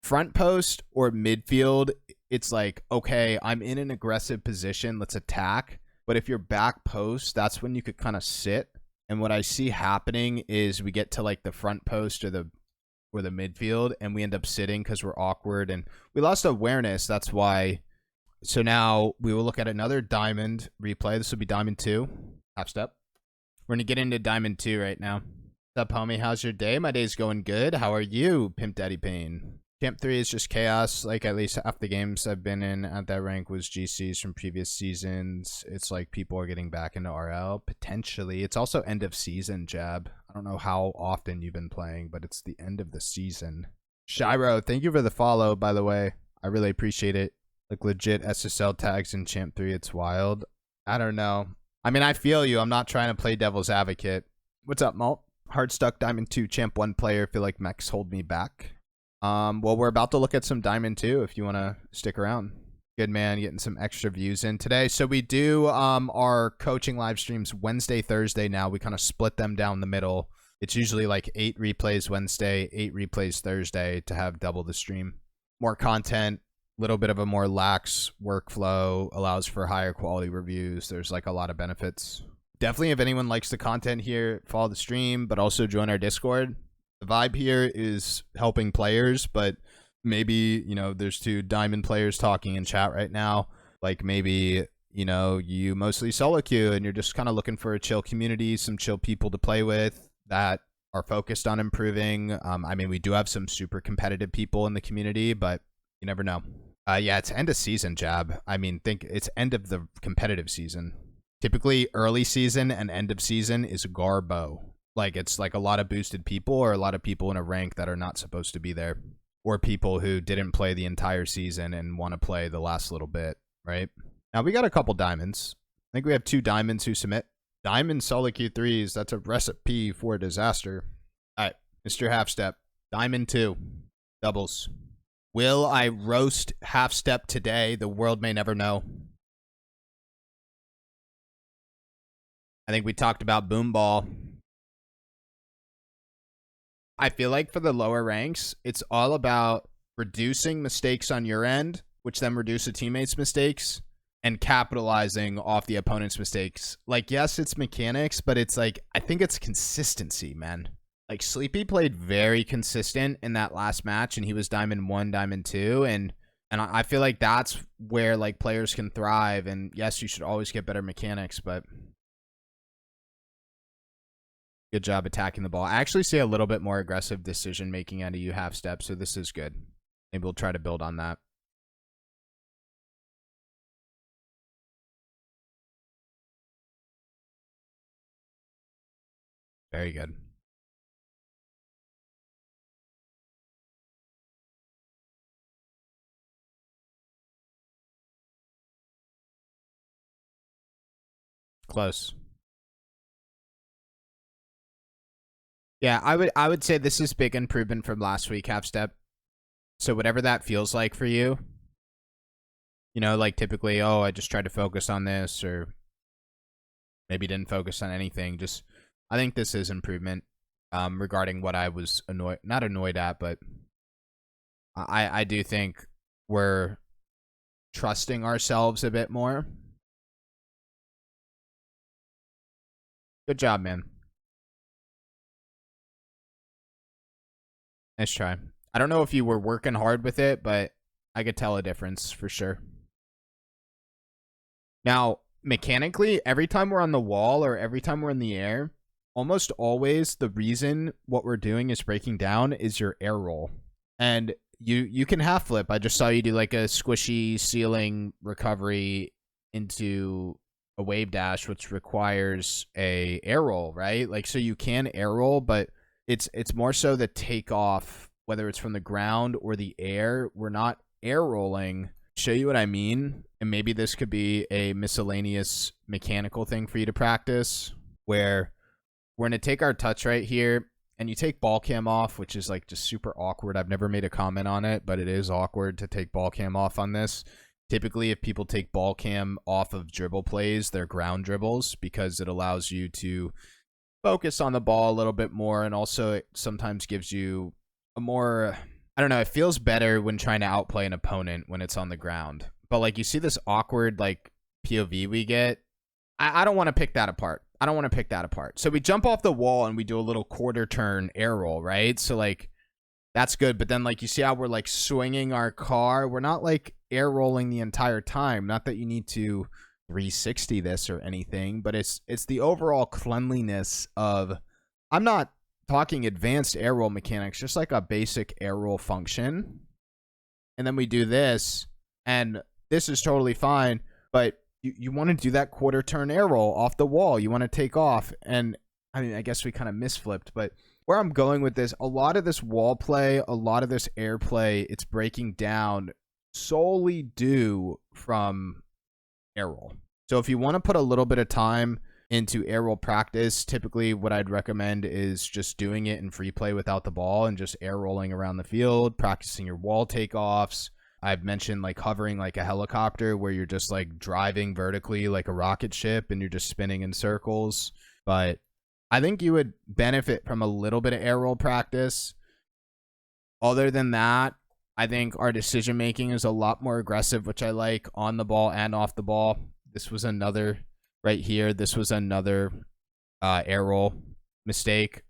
front post or midfield, it's like, okay, I'm in an aggressive position, let's attack. But if you're back post, that's when you could kind of sit. And what I see happening is we get to like the front post or the midfield, and we end up sitting because we're awkward and we lost awareness. That's why. So now we will look at another diamond replay. This will be diamond 2, half step. We're going to get into diamond 2 right now. What's up, homie? How's your day? My day's going good. How are you, Pimp Daddy Payne? Champ 3 is just chaos. Like, at least half the games I've been in at that rank was GCs from previous seasons. It's like people are getting back into RL, potentially. It's also end of season, Jab. I don't know how often you've been playing, but it's the end of the season. Shiro, thank you for the follow, by the way. I really appreciate it. Like, legit SSL tags in Champ 3, it's wild. I don't know. I mean, I feel you. I'm not trying to play devil's advocate. What's up, Malt? Hard stuck Diamond 2 Champ 1 player. Feel like mechs hold me back. Well, we're about to look at some Diamond 2 if you want to stick around. Good, man. Getting some extra views in today. So we do our coaching live streams Wednesday, Thursday now. We kind of split them down the middle. It's usually like 8 replays Wednesday, 8 replays Thursday to have double the stream. More content, little bit of a more lax workflow, allows for higher quality reviews. There's like a lot of benefits. Definitely, if anyone likes the content here, follow the stream, but also join our Discord. The vibe here is helping players, but maybe, you know, there's 2 diamond players talking in chat right now. Like, maybe, you know, you mostly solo queue and you're just kind of looking for a chill community, some chill people to play with that are focused on improving. I mean, we do have some super competitive people in the community, but you never know. Yeah, it's end of season, Jab. I mean, think it's end of the competitive season. Typically, early season and end of season is garbo. Like, it's like a lot of boosted people or a lot of people in a rank that are not supposed to be there. Or people who didn't play the entire season and want to play the last little bit, right? Now, we got a couple diamonds. I think we have 2 diamonds who submit. Diamond solo Q3s, that's a recipe for disaster. All right, Mr. Half Step. Diamond 2. Doubles. Will I roast Half Step today? The world may never know. I think we talked about Boom Ball. I feel like for the lower ranks, it's all about reducing mistakes on your end, which then reduce a teammate's mistakes, and capitalizing off the opponent's mistakes. Like, yes, it's mechanics, but it's like, I think it's consistency, man. Like, Sleepy played very consistent in that last match, and he was Diamond 1, Diamond 2, and I feel like that's where, like, players can thrive, and yes, you should always get better mechanics, but good job attacking the ball. I actually see a little bit more aggressive decision-making out of you, Half Step, so this is good. Maybe we'll try to build on that. Very good. Close. Yeah, I would say this is big improvement from last week, Half Step. So whatever that feels like for you, you know, like typically, oh, I just tried to focus on this, or maybe didn't focus on anything. Just, I think this is improvement regarding what I was not annoyed at, but I do think we're trusting ourselves a bit more. Good job, man. Nice try. I don't know if you were working hard with it, but I could tell a difference for sure. Now, mechanically, every time we're on the wall or every time we're in the air, almost always the reason what we're doing is breaking down is your air roll. And you can half flip. I just saw you do like a squishy ceiling recovery into a wave dash, which requires a air roll, right? Like, so you can air roll, but it's more so the takeoff, whether it's from the ground or the air. We're not air rolling. Show you what I mean, and maybe this could be a miscellaneous mechanical thing for you to practice, where we're going to take our touch right here, and you take ball cam off, which is like just super awkward. I've never made a comment on it, but it is awkward to take ball cam off on this. Typically, if people take ball cam off of dribble plays, they're ground dribbles, because it allows you to focus on the ball a little bit more, and also it sometimes gives you a more, I don't know. It feels better when trying to outplay an opponent when it's on the ground. But like you see this awkward like POV we get. I don't want to pick that apart. I don't want to pick that apart. So we jump off the wall and we do a little quarter turn air roll, right? So like that's good. But then like you see how we're like swinging our car. We're not like air rolling the entire time. Not that you need to 360 this or anything, but it's the overall cleanliness of, I'm not talking advanced air roll mechanics, just like a basic air roll function. And then we do this, and this is totally fine, but you want to do that quarter turn air roll off the wall. You want to take off. And I mean, I guess we kind of misflipped, but where I'm going with this, a lot of this wall play, a lot of this air play, it's breaking down solely due from air roll. So if you want to put a little bit of time into air roll practice, typically what I'd recommend is just doing it in free play without the ball and just air rolling around the field, practicing your wall takeoffs. I've mentioned like hovering like a helicopter where you're just like driving vertically like a rocket ship and you're just spinning in circles. But I think you would benefit from a little bit of air roll practice. Other than that, I think our decision making is a lot more aggressive, which I like on the ball and off the ball. This was another right here. This was another air roll mistake.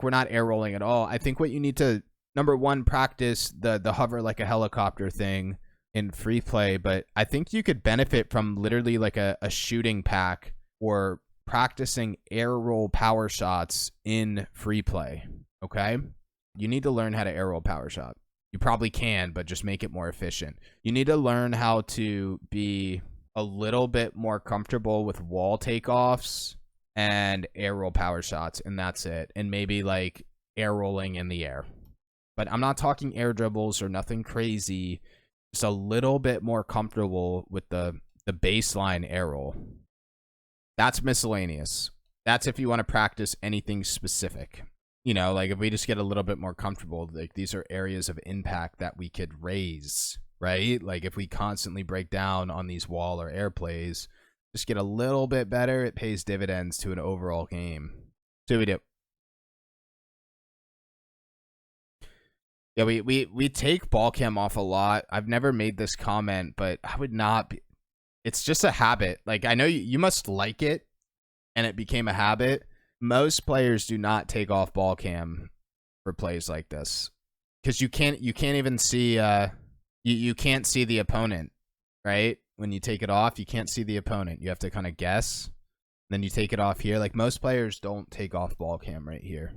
We're not air rolling at all. I think what you need to, number one, practice the hover like a helicopter thing in free play, but I think you could benefit from literally like a shooting pack or practicing air roll power shots in free play. Okay? You need to learn how to air roll power shot. You probably can, but just make it more efficient. You need to learn how to be a little bit more comfortable with wall takeoffs and air roll power shots, and that's it. And maybe like air rolling in the air. But I'm not talking air dribbles or nothing crazy. Just a little bit more comfortable with the baseline air roll. That's miscellaneous. That's if you want to practice anything specific. You know, like if we just get a little bit more comfortable, like these are areas of impact that we could raise, right? Like if we constantly break down on these wall or air plays, just get a little bit better, it pays dividends to an overall game. So we do. Yeah, we take ball cam off a lot. I've never made this comment, but I would not be, it's just a habit. Like I know you must like it and it became a habit. Most players do not take off ball cam for plays like this because you can't even see you can't see the opponent, right? When you take it off, you can't see the opponent. You have to kind of guess. Then you take it off here. Like most players don't take off ball cam right here.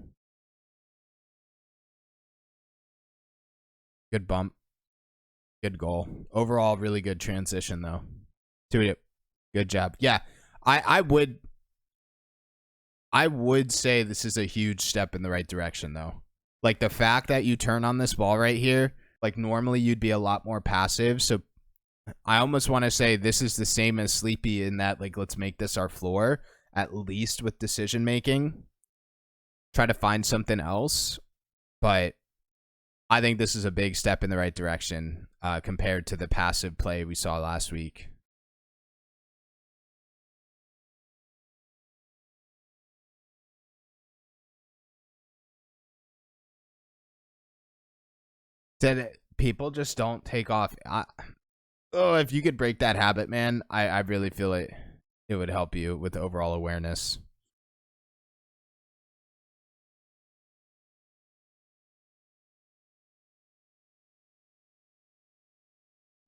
Good bump. Good goal. Overall, really good transition though. Good job. Yeah, I would say this is a huge step in the right direction, though. Like, the fact that you turn on this ball right here, like, normally you'd be a lot more passive. So, I almost want to say this is the same as Sleepy in that, like, let's make this our floor, at least with decision-making. Try to find something else. But I think this is a big step in the right direction compared to the passive play we saw last week. That people just don't take off. If you could break that habit, man, I really feel it would help you with overall awareness.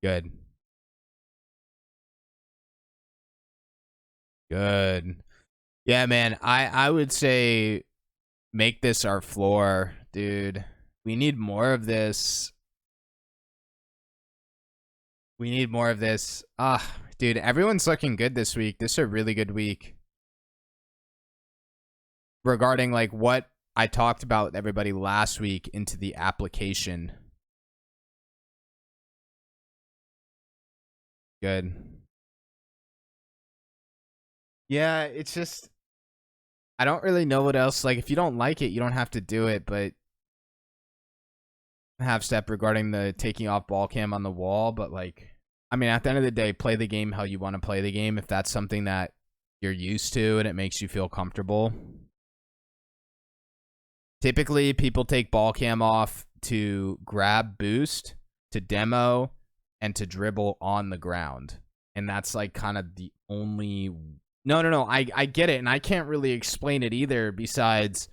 Good. Good. Yeah, man, I would say make this our floor, dude. We need more of this. We need more of this. Dude, everyone's looking good this week. This is a really good week. Regarding like what I talked about with everybody last week into the application. Good. Yeah, it's just I don't really know what else. Like, if you don't like it, you don't have to do it, but half step regarding the taking off ball cam on the wall, but like, I mean, at the end of the day, play the game how you want to play the game. If that's something that you're used to and it makes you feel comfortable. Typically, people take ball cam off to grab boost, to demo, and to dribble on the ground. And that's like kind of the only... No. I get it. And I can't really explain it either besides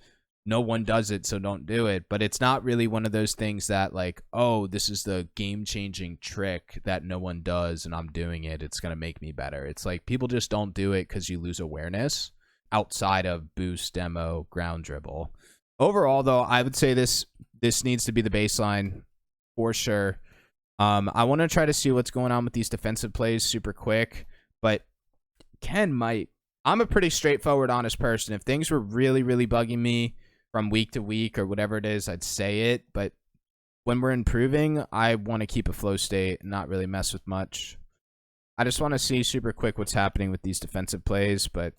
no one does it, so don't do it. But it's not really one of those things that like, oh, this is the game-changing trick that no one does and I'm doing it. It's going to make me better. It's like people just don't do it because you lose awareness outside of boost, demo, ground dribble. Overall, though, I would say this needs to be the baseline for sure. I want to try to see what's going on with these defensive plays super quick, but I'm a pretty straightforward, honest person. If things were really, really bugging me from week to week or whatever it is, I'd say it. But when we're improving, I want to keep a flow state and not really mess with much. I just want to see super quick what's happening with these defensive plays, but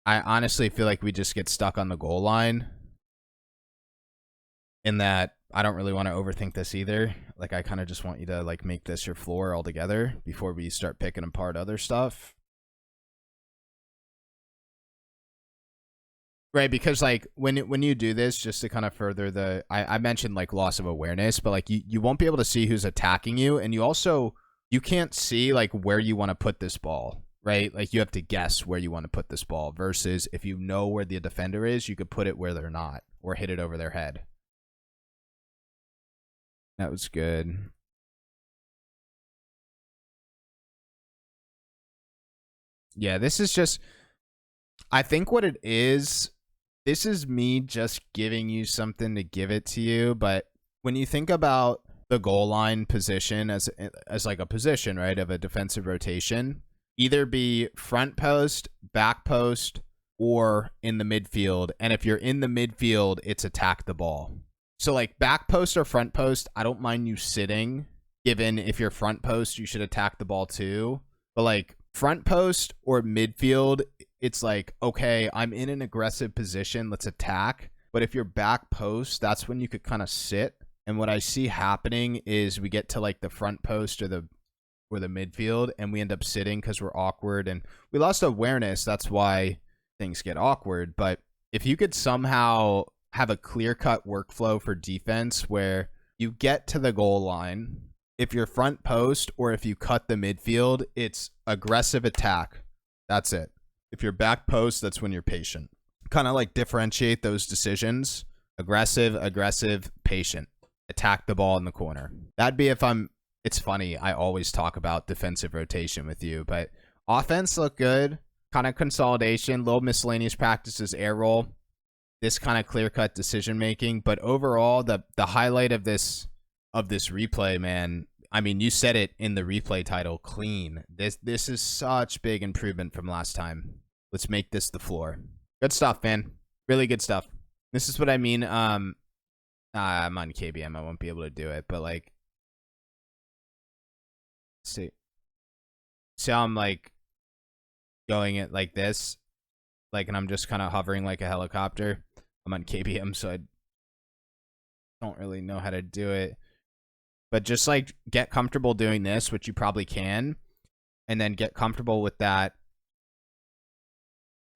I honestly feel like we just get stuck on the goal line in that I don't really want to overthink this either. Like, I kind of just want you to like make this your floor altogether before we start picking apart other stuff. Right, because like when you do this, just to kind of further the, I mentioned like loss of awareness, but like you won't be able to see who's attacking you, and you can't see like where you want to put this ball, right? Like you have to guess where you want to put this ball versus if you know where the defender is, you could put it where they're not or hit it over their head. That was good. Yeah, this is just, I think what it is, this is me just giving you something to give it to you. But when you think about the goal line position as like a position, right, of a defensive rotation, either be front post, back post, or in the midfield. And if you're in the midfield, it's attack the ball. So like back post or front post, I don't mind you sitting, given if you're front post, you should attack the ball too. But like front post or midfield, it's like, okay, I'm in an aggressive position, let's attack. But if you're back post, that's when you could kind of sit. And what I see happening is we get to like the front post or the midfield, and we end up sitting because we're awkward and we lost awareness. That's why things get awkward. But if you could somehow have a clear-cut workflow for defense where you get to the goal line, if you're front post or if you cut the midfield, it's aggressive attack. That's it. If you're back post, that's when you're patient. Kind of like differentiate those decisions. Aggressive, patient. Attack the ball in the corner. That'd be if it's funny, I always talk about defensive rotation with you, but offense look good. Kind of consolidation, little miscellaneous practices, air roll. This kind of clear-cut decision-making. But overall, the highlight of this replay, man, I mean, you said it in the replay title, clean. This is such big improvement from last time. Let's make this the floor. Good stuff, man. Really good stuff. This is what I mean. I'm on KBM. I won't be able to do it, but like, see how I'm like going it like this, like, and I'm just kind of hovering like a helicopter. I'm on KBM, so I don't really know how to do it. But just like get comfortable doing this, which you probably can, and then get comfortable with that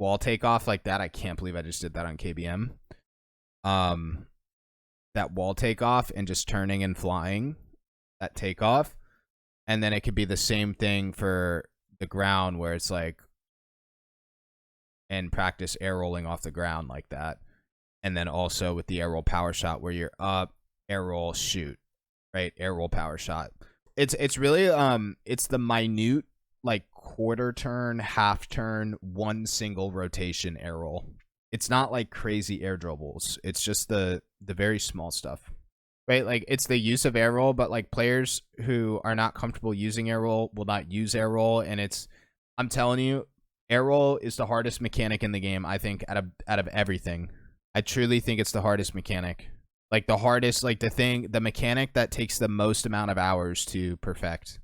wall takeoff like that. I can't believe I just did that on KBM. That wall takeoff and just turning and flying that takeoff. And then it could be the same thing for the ground where it's like, and practice air rolling off the ground like that. And then also with the air roll power shot where you're up, air roll, shoot. Right, air roll power shot. It's really it's the minute like quarter turn, half turn, one single rotation air roll. It's not like crazy air dribbles. It's just the very small stuff. Right, like it's the use of air roll, but like players who are not comfortable using air roll will not use air roll, and I'm telling you, air roll is the hardest mechanic in the game. I think out of everything, I truly think it's the hardest mechanic. Like the hardest, like the mechanic that takes the most amount of hours to perfect.